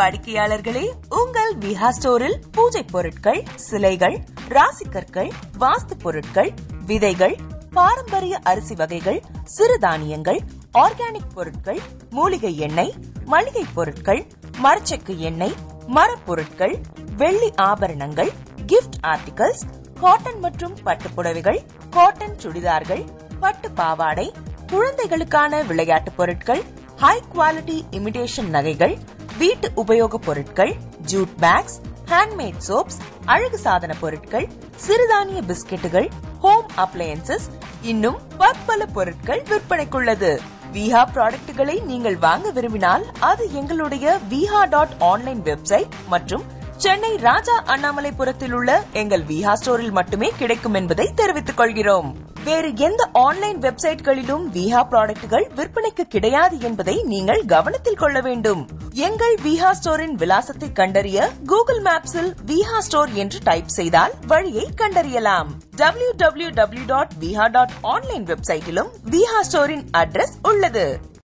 வாடிக்கையாளர்களே, உங்கள் விஹா ஸ்டோரில் பூஜை பொருட்கள், சிலைகள், ராசிக்கற்கள், வாஸ்து பொருட்கள், விதைகள், பாரம்பரிய அரிசி வகைகள், சிறுதானியங்கள், ஆர்கானிக் பொருட்கள், மூலிகை எண்ணெய், மளிகை பொருட்கள், மரச்செக்கு எண்ணெய், மரப்பொருட்கள், வெள்ளி ஆபரணங்கள், கிஃப்ட் ஆர்டிகல்ஸ், காட்டன் மற்றும் பட்டு புடவைகள், காட்டன் சுடிதார்கள், பட்டு பாவாடை, குழந்தைகளுக்கான விளையாட்டு பொருட்கள், ஹை குவாலிட்டி இமிடேஷன் நகைகள், வீட்டு உபயோக பொருட்கள், ஜூட் பேக்ஸ், ஹேண்ட்மேட் சோப்ஸ், அழகு சாதன பொருட்கள், சிறுதானிய பிஸ்கெட்டுகள், ஹோம் அப்ளையன்சஸ், இன்னும் பற்பல பொருட்கள் விற்பனைக்குள்ளது. விஹா ப்ராடக்ட்களை நீங்கள் வாங்க விரும்பினால் அது எங்களுடைய viha.online வெப்சைட் மற்றும் சென்னை ராஜா அண்ணாமலைபுரத்தில் உள்ள எங்கள் விஹா ஸ்டோரில் மட்டுமே கிடைக்கும் என்பதை தெரிவித்துக் கொள்கிறோம். வேறு எந்த ஆன்லைன் வெப்சைட்களிலும் விஹா ப்ராடக்ட்கள் விற்பனைக்கு கிடையாது என்பதை நீங்கள் கவனத்தில் கொள்ள வேண்டும். எங்கள் விஹா ஸ்டோரின் விலாசத்தை கண்டறிய கூகுள் மேப்ஸில் விஹா ஸ்டோர் என்று டைப் செய்தால் வழியை கண்டறியலாம். www.viha.online வெப்சைட்டிலும் விஹா ஸ்டோரின் அட்ரஸ் உள்ளது.